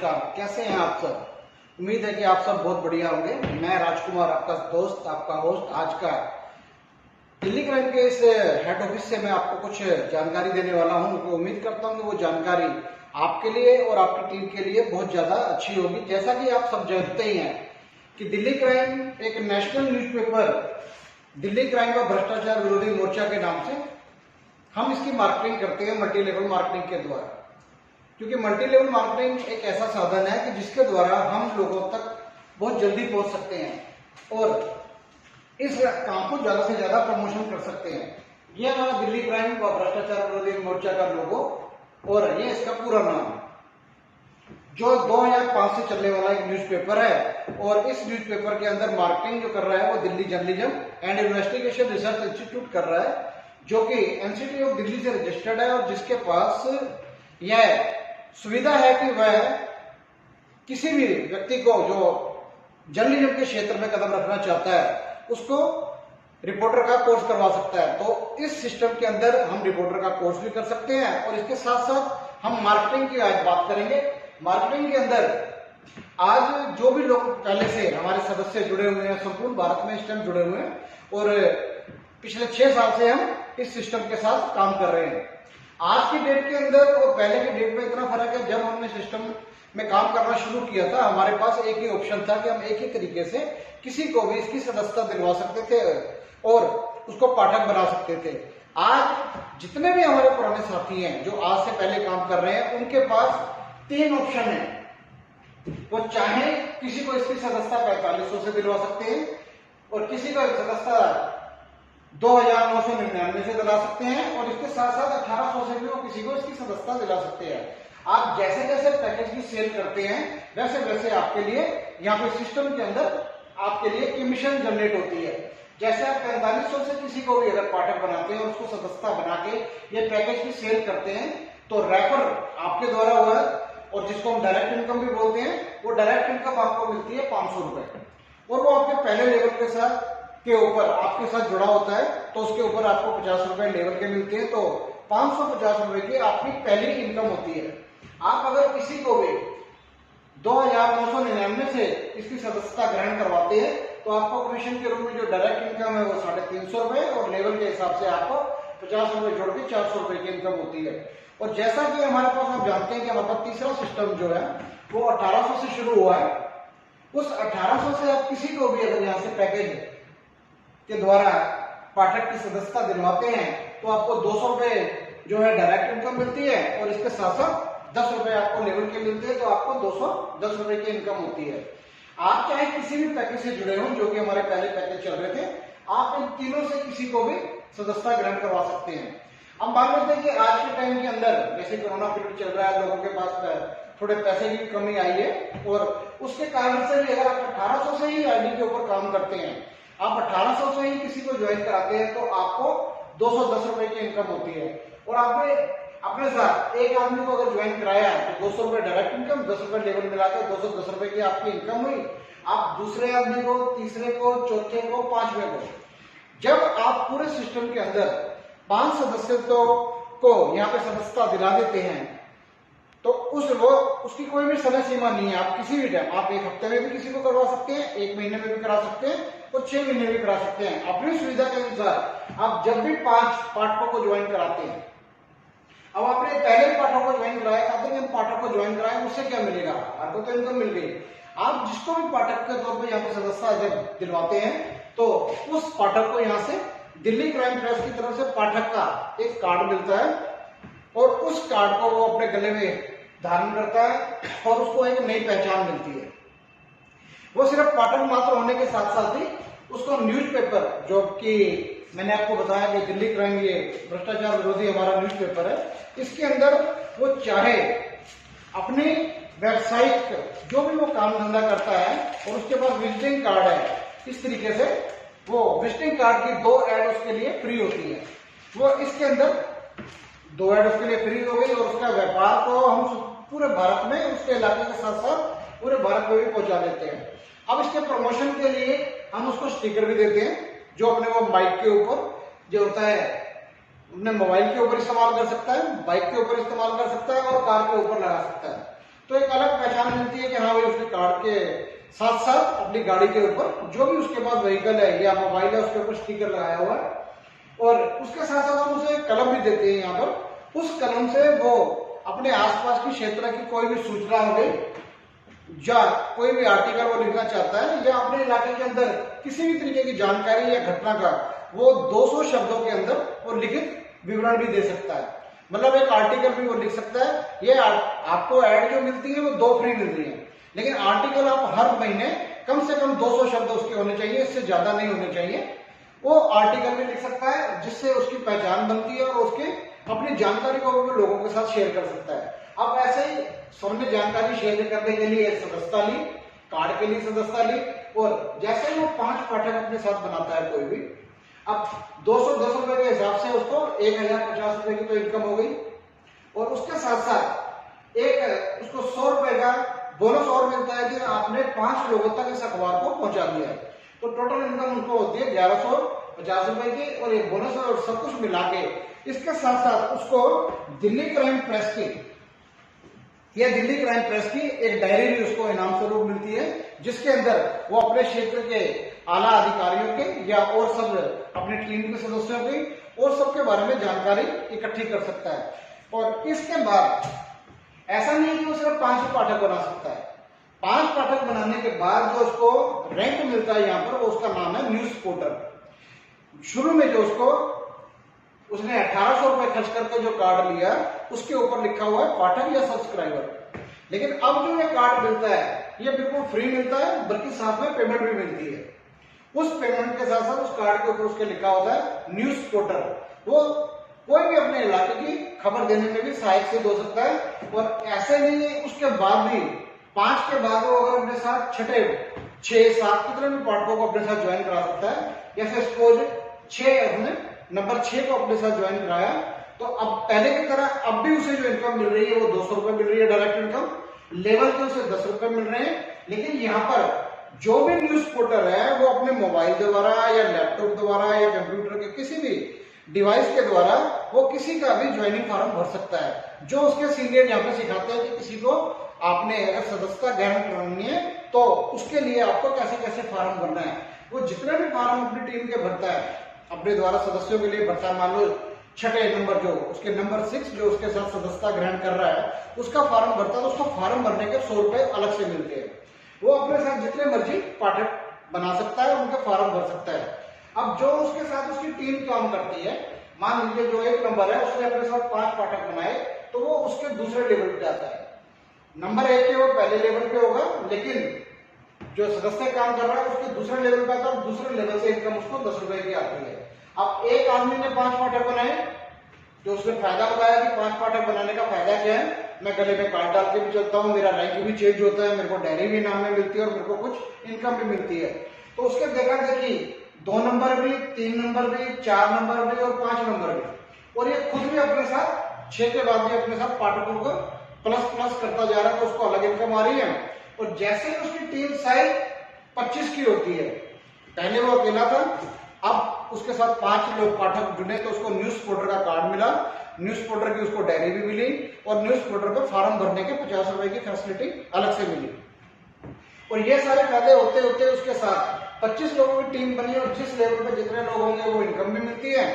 नमस्कार, कैसे हैं आप सब। उम्मीद है कि आप सब बहुत बढ़िया होंगे। मैं राजकुमार, आपका दोस्त, आपका होस्ट आज का दिल्ली क्राइम के इस हेड ऑफिस से मैं आपको कुछ जानकारी देने वाला हूं। तो उम्मीद करता हूं कि वो जानकारी आपके लिए और आपकी टीम के लिए बहुत ज्यादा अच्छी होगी। जैसा कि आप सब जानते ही हैं कि दिल्ली क्राइम एक नेशनल न्यूज़पेपर दिल्ली क्राइम व भ्रष्टाचार विरोधी मोर्चा के नाम से हम इसकी मार्केटिंग करते हैं मल्टी लेवल मार्केटिंग के द्वारा। क्योंकि मल्टी लेवल मार्केटिंग एक ऐसा साधन है कि जिसके द्वारा हम लोगों तक बहुत जल्दी पहुंच सकते हैं और इस काम को ज्यादा से ज्यादा प्रमोशन कर सकते हैं। ये हमारा दिल्ली क्राइम व भ्रष्टाचार विरोधी मोर्चा का लोगो और ये इसका पूरा नाम, जो 2005 से चलने वाला एक न्यूज़पेपर है। और इस न्यूज़पेपर के अंदर मार्केटिंग जो कर रहा है वो Delhi journalism and investigation research institute कर रहा है, जो कि एनसीटी ऑफ दिल्ली से रजिस्टर्ड है और जिसके पास यह सुविधा है कि वह किसी भी व्यक्ति को जो जर्नलिज्म के क्षेत्र में कदम रखना चाहता है उसको रिपोर्टर का कोर्स करवा सकता है। तो इस सिस्टम के अंदर हम रिपोर्टर का कोर्स भी कर सकते हैं और इसके साथ साथ हम मार्केटिंग की आज बात करेंगे। मार्केटिंग के अंदर आज जो भी लोग पहले से हमारे सदस्य जुड़े हुए हैं, संपूर्ण भारत में इस टाइम जुड़े हुए हैं और पिछले 6 साल से हम इस सिस्टम के साथ काम कर रहे हैं। आज की डेट के अंदर और पहले की डेट में इतना फर्क है, जब हमने सिस्टम में काम करना शुरू किया था हमारे पास एक ही ऑप्शन था कि हम एक ही तरीके से किसी को भी इसकी सदस्यता दिलवा सकते थे और उसको पाठक बना सकते थे। आज जितने भी हमारे पुराने साथी हैं जो आज से पहले काम कर रहे हैं उनके पास 3 ऑप्शन है। वो चाहे किसी को इसकी सदस्यता 4500 से दिलवा सकते हैं और किसी को सदस्यता 2999 से दिला सकते हैं और इसके साथ साथ 1800 से भी वो किसी को इसकी सदस्यता दिला सकते हैं। आप जैसे जैसे पैकेज की सेल करते हैं वैसे वैसे आपके लिए यहाँ पे सिस्टम के अंदर आपके लिए कमीशन जनरेट होती है। जैसे आप 4500 से किसी को भी अगर पाठक बनाते हैं और उसको सदस्यता बना के ये पैकेज की सेल करते हैं तो रेफर आपके द्वारा हुआ है और जिसको हम डायरेक्ट इनकम भी बोलते हैं, वो डायरेक्ट इनकम आपको मिलती है 500 रुपए और वो आपके पहले लेवल के साथ के ऊपर आपके साथ जुड़ा होता है तो उसके ऊपर आपको 50 रुपए लेवल के मिलते हैं। तो 550 रुपए की आपकी पहली इनकम होती है। आप अगर किसी को भी 2999 से इसकी सदस्यता ग्रहण करवाते हैं तो आपको कमीशन के रूप में जो डायरेक्ट इनकम है वो 350 रुपए और लेवल के हिसाब से आपको 50 रुपए जोड़ के 400 रुपए की इनकम होती है। और जैसा कि हमारे पास आप जानते हैं कि हमारे पास तीसरा सिस्टम जो है वो 1800 से शुरू हुआ है। उस 1800 से आप किसी को भी अगर यहाँ से पैकेज के द्वारा पाठक की सदस्यता दिलवाते हैं तो आपको 200 रुपए जो है डायरेक्ट इनकम मिलती है और इसके साथ साथ 10 रुपए आपको लेवल के मिलते हैं तो आपको 210 रुपए की इनकम होती है। आप चाहे किसी भी पैकेज से जुड़े हो, जो कि हमारे पहले पैकेज चल रहे थे, आप इन तीनों से किसी को भी सदस्यता ग्रहण करवा सकते हैं। अब मान लेते हैं कि आज के टाइम के अंदर जैसे कोरोना पीरियड चल रहा है, लोगों के पास थोड़े पैसे की कमी आई है और उसके कारण से भी अगर आप 1800 से ही आईडी के ऊपर काम करते हैं, आप 1800 से ही किसी को ज्वाइन कराते हैं तो आपको 210 रुपए की इनकम होती है। और आपने अपने साथ एक आदमी को अगर ज्वाइन कराया तो 200 रुपए डायरेक्ट इनकम, 10 रुपए लेवल मिलाकर 210 रुपए की आपकी इनकम हुई। आप दूसरे आदमी को, तीसरे को, चौथे को, 5वें को, जब आप पूरे सिस्टम के अंदर 5 सदस्यों को यहाँ पे सदस्यता दिला देते हैं तो उसकी कोई भी समय सीमा नहीं है। आप किसी भी टाइम, आप 1 हफ्ते में भी किसी को करवा सकते हैं, 1 महीने में भी करा सकते हैं और 6 महीने भी करा सकते हैं। अपनी सुविधा के अनुसार आप जब भी 5 पाठकों को ज्वाइन कराते हैं, अब आपने पहले पाठक को ज्वाइन कराया, अब इन पाठक को ज्वाइन कराया, उससे क्या मिलेगा? आपको तो इनकम मिल गई। आप जिसको भी पाठक के तौर पर यहाँ पे सदस्यता जब दिलवाते हैं तो उस पाठक को यहाँ से दिल्ली क्राइम प्रेस की तरफ से पाठक का एक कार्ड मिलता है और उस कार्ड को वो अपने गले में धारण करता है और उसको एक नई पहचान मिलती है। वो सिर्फ पाठक मात्र होने के साथ साथ ही उसको न्यूज़पेपर, जो कि मैंने आपको बताया कि दिल्ली क्राइम ये भ्रष्टाचार विरोधी हमारा न्यूज़पेपर है, इसके अंदर वो चाहे अपनी वेबसाइट जो भी वो काम धंधा करता है और उसके पास विजिटिंग कार्ड है, इस तरीके से वो विजिटिंग कार्ड की 2 ऐड उसके लिए फ्री होती है। वो इसके अंदर 2 ऐड उसके लिए फ्री हो गई और उसका व्यापार को हम पूरे भारत में, उसके इलाके के साथ साथ पूरे भारत में भी पहुंचा देते हैं। अब इसके प्रमोशन के लिए हम उसको स्टिकर भी देते हैं जो अपने वो बाइक के ऊपर जो होता है, अपने मोबाइल के ऊपर इस्तेमाल कर सकता है, बाइक के ऊपर इस्तेमाल कर सकता है और कार के ऊपर लगा सकता है। तो एक अलग पहचान पहचान मिलती है कि हाँ भाई उसने कार्ड के साथ साथ अपनी गाड़ी के ऊपर जो भी उसके पास व्हीकल है या मोबाइल है उसके ऊपर स्टिकर लगाया हुआ है, और उसके साथ साथ हम उसे कलम भी देते हैं यहाँ पर। उस कलम से वो अपने आसपास की क्षेत्र की कोई भी सूचना हो गई या कोई भी आर्टिकल वो लिखना चाहता है या अपने इलाके के अंदर किसी भी तरीके की जानकारी या घटना का वो 200 शब्दों के अंदर वो लिखित विवरण भी दे सकता है। मतलब एक आर्टिकल भी वो लिख सकता है। ये आपको ऐड जो मिलती है वो 2 फ्री मिल रही है, लेकिन आर्टिकल आप हर महीने कम से कम 200 शब्द उसके होने चाहिए, इससे ज्यादा नहीं होने चाहिए। वो आर्टिकल भी लिख सकता है जिससे उसकी पहचान बनती है और उसके अपनी जानकारी को भी लोगों के साथ शेयर कर सकता है। अब ऐसे ही सबने जानकारी शेयर करने के लिए सदस्यता ली, कार्ड के लिए सदस्यता ली, और जैसे ही वो 5 पाठक अपने साथ बनाता है कोई भी, अब 210 रुपए के हिसाब से उसको 1050 रुपए की तो इनकम हो गई, और उसके साथ साथ एक उसको 100 रुपए का बोनस और मिलता है कि आपने 5 लोगों तक इस अखबार को पहुंचा दिया है। तो टोटल इनकम उनको होती है 1150 रुपए की, और एक बोनस और सब कुछ मिला के इसके साथ साथ उसको दिल्ली क्राइम प्रेस की एक डायरी भी उसको इनाम स्वरूप मिलती है, जिसके अंदर वो अपने क्षेत्र के आला अधिकारियों के या और सब अपनी टीम के सदस्यों की और सबके बारे में जानकारी इकट्ठी कर सकता है। और इसके बाद ऐसा नहीं है कि वो सिर्फ 5 पाठक बना सकता है। 5 पाठक बनाने के बाद जो उसको रैंक मिलता है यहाँ पर, वो उसका नाम है न्यूज पोर्टर। शुरू में जो उसने 1800 रुपए खर्च करके जो कार्ड लिया उसके ऊपर लिखा हुआ है पाठक या सब्सक्राइबर, लेकिन अब जो ये कार्ड मिलता है ये बिल्कुल फ्री मिलता है, बल्कि साथ में पेमेंट भी मिलती है। उस पेमेंट के साथ साथ उस कार्ड के ऊपर उसके लिखा होता है न्यूज पोर्टर। वो कोई भी अपने इलाके की खबर देने में भी सहायक सिद्ध हो सकता है। और ऐसे नहीं है, उसके बाद भी 5 के बाद वो अगर अपने साथ छठे 6-7 कितने भी पाठकों को अपने साथ ज्वाइन करा सकता है। जैसे सपोज 6 अपने नंबर 6 को अपने साथ ज्वाइन कराया, तो अब पहले की तरह अब भी उसे जो इनकम मिल रही है वो 200 रुपए मिल रही है डायरेक्ट इनकम, लेवल के उसे 10 रुपए मिल रहे हैं। लेकिन यहाँ पर जो भी न्यूज पोर्टर है वो अपने मोबाइल के द्वारा या लैपटॉप द्वारा या कंप्यूटर के किसी भी डिवाइस के द्वारा वो किसी का भी ज्वाइनिंग फॉर्म भर सकता है। जो उसके सीनियर यहाँ पे सिखाते हैं कि किसी को आपने अगर सदस्यता ग्रहण करनी है तो उसके लिए आपको कैसे कैसे फॉर्म भरना है। वो जितने भी फॉर्म अपनी टीम के भरता है अपने द्वारा सदस्यों के लिए भरता है, मान लो छठे नंबर जो उसके नंबर 6 जो उसके साथ सदस्यता ग्रहण कर रहा है उसका फॉर्म भरता है, तो उसको फॉर्म भरने के 100 रुपए अलग से मिलते हैं। वो अपने साथ जितने मर्जी पाठक बना सकता है, उनके फॉर्म भर सकता है। अब जो उसके साथ उसकी टीम काम करती है, मान लीजिए जो 1 नंबर है उसने अपने साथ 5 पाठक बनाए, तो वो उसके दूसरे लेवल पे आता है। नंबर 1 के वो पहले लेवल पे होगा, लेकिन जो सदस्य काम कर रहा है उसके दूसरे लेवल पे आता है, दूसरे लेवल से इनकम उसको 10 रुपए की आती है। अब एक आदमी ने 5 पाठक बनाए, जो उसने फायदा बताया कि 5 पाठक बनाने का फायदा क्या है, मैं गले में कार्ड डाल के भी चलता हूँ, मेरा रैंक भी चेंज होता है, मेरे को डायरी भी नाम में मिलती है और मेरे को कुछ इनकम भी मिलती है। तो उसके देखा देखी 2 नंबर भी, 3 नंबर भी, 4 नंबर भी और 5 नंबर भी, और ये खुद भी अपने साथ 6 के बाद भी अपने साथ पाठकों को प्लस प्लस करता जा रहा है, तो उसको अलग इनकम आ रही है। और जैसे ही उसकी टीम साइज 25 की होती है, पहले वो अकेला था, अब उसके साथ 5 लोग पाठक जुड़े तो उसको न्यूज पोर्टर का कार्ड मिला, न्यूज पोर्टर की उसको डायरी भी मिली, और न्यूज पोर्टर पर फॉर्म भरने के 50 रुपए की फैसिलिटी अलग से मिली। और ये सारे फायदे होते होते उसके साथ 25 लोगों की टीम बनी, और जिस लेवल पे जितने लोग होंगे वो इनकम भी मिलती है।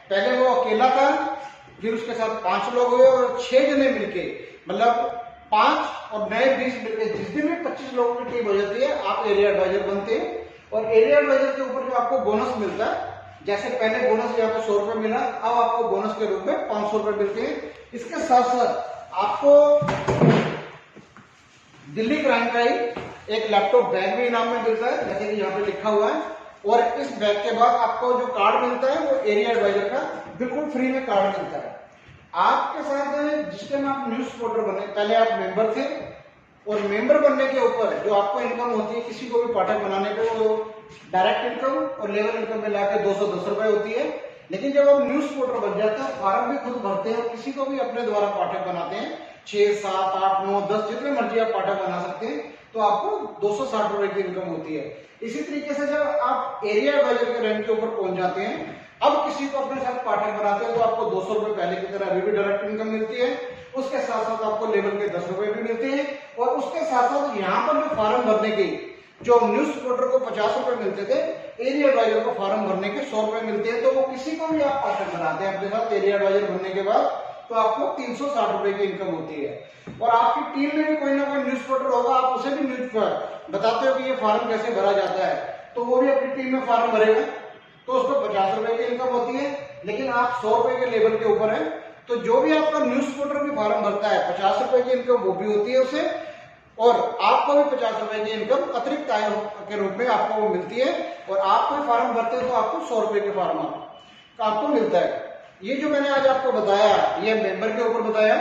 पहले वो अकेला था, फिर उसके साथ 5 लोग हुए और 6 जने मिलके, मतलब 5 और नए 20 मिलके, जिस दिन भी 25 लोगों की टीम हो जाती है आप एरिया एडवाइजर बनते हैं। और एरिया एडवाइजर के ऊपर जो आपको बोनस मिलता है, जैसे पहले बोनस यहाँ पे 100 रुपए मिला, अब आपको बोनस के रूप में 500 रुपए मिलते हैं। इसके साथ साथ आपको दिल्ली क्राइम का ही एक लैपटॉप बैग भी इनाम में मिलता है, जैसे कि यहाँ पे लिखा हुआ है। और इस बैग के बाद आपको जो कार्ड मिलता है वो एरिया एडवाइजर का बिल्कुल फ्री में कार्ड मिलता है। आपके साथ जिस टाइम आप न्यूज पोर्टर बने, पहले आप मेंबर थे, और मेंबर बनने के ऊपर जो आपको इनकम होती है किसी को भी पाठक बनाने पे, वो डायरेक्ट इनकम और लेवल इनकम मिला के 210 रुपए होती है। लेकिन जब आप न्यूज पोर्टर बन जाते हैं, फॉर्म भी खुद भरते हैं और किसी को भी अपने द्वारा पाठक बनाते हैं, 6, 7, 8, 9, 10 जितने मर्जी आप पाठक बना सकते हैं, तो आपको 260 रुपए की इनकम होती है। इसी तरीके से जब आप एरिया एडवाइजर के रैंक के ऊपर पहुंच जाते हैं, अब किसी को अपने साथ पाठक बनाते हैं, तो आपको 200 रुपए पहले की तरह अभी भी डायरेक्ट इनकम मिलती है। उसके साथ साथ आपको लेवल के 10 रुपए भी मिलते हैं, और उसके साथ साथ साथ यहाँ पर जो फॉर्म भरने की जो न्यूज रिपोर्टर को 50 रुपए मिलते थे, एरिया एडवाइजर को फॉर्म भरने के 100 रुपए मिलते हैं। तो वो किसी को भी आप पार्टनर बनाते हैं अपने साथ एरिया एडवाइजर बनने के बाद, तो आपको 360 रुपए की इनकम होती है। और आपकी टीम में भी कोई ना कोई न्यूज रिपोर्टर होगा, आप उसे भी न्यूज बताते हो कि ये फॉर्म कैसे भरा जाता है, तो वो भी अपनी टीम में फॉर्म भरेगा, तो उसको 50 रुपए की इनकम होती है। लेकिन आप 100 रुपए के लेवल के ऊपर है, तो जो भी आपका न्यूज रिपोर्टर भी फॉर्म भरता है 50 रुपए की इनकम वो भी होती है उसे, और आपको भी 50 रुपए की इनकम अतिरिक्त आय के रूप में आपको वो मिलती है। और आप कोई फॉर्म भरते हो तो आपको 100 रुपए के फॉर्म आपको मिलता है। ये जो मैंने आज आपको बताया, ये मेंबर के ऊपर बताया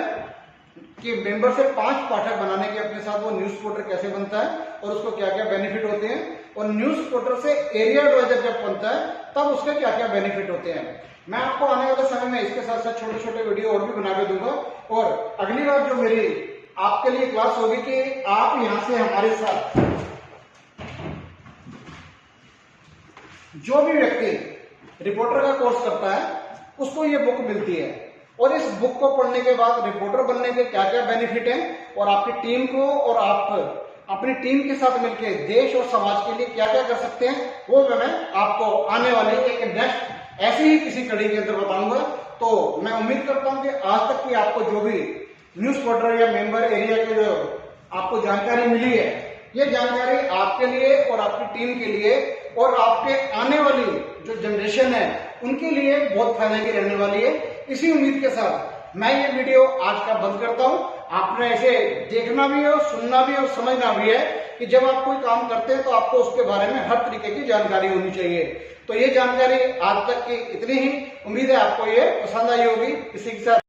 कि मेंबर से 5 पाठक बनाने के अपने साथ वो न्यूज रिपोर्टर कैसे बनता है और उसको क्या क्या बेनिफिट होते हैं, और न्यूज रिपोर्टर से एरिया एडवाइजर जब बनता है तब उसके क्या क्या बेनिफिट होते हैं। मैं आपको आने वाले समय में इसके साथ साथ छोटे छोटे वीडियो और भी बना के दूंगा। और अगली बार जो मेरी आपके लिए क्लास होगी कि आप यहां से हमारे साथ जो भी व्यक्ति रिपोर्टर का कोर्स करता है उसको ये बुक मिलती है, और इस बुक को पढ़ने के बाद रिपोर्टर बनने के क्या क्या बेनिफिट हैं, और आपकी टीम को और आप अपनी टीम के साथ मिलकर देश और समाज के लिए क्या क्या कर सकते हैं, वो मैं आपको आने वाले एक नेक्स्ट ऐसे ही किसी कड़ी के अंदर बताऊंगा। तो मैं उम्मीद करता हूं कि आज तक की आपको जो भी न्यूज रिपोर्टर या मेंबर एरिया की जो आपको जानकारी मिली है, ये जानकारी आपके लिए और आपकी टीम के लिए और आपके आने वाली जो जनरेशन है उनके लिए बहुत फायदे की रहने वाली है। इसी उम्मीद के साथ मैं ये वीडियो आज का बंद करता हूं। आपने इसे देखना भी है, सुनना भी है और समझना भी है कि जब आप कोई काम करते हैं तो आपको उसके बारे में हर तरीके की जानकारी होनी चाहिए। तो ये जानकारी आज तक की इतनी ही। उम्मीद है आपको ये पसंद आई होगी। इसी के साथ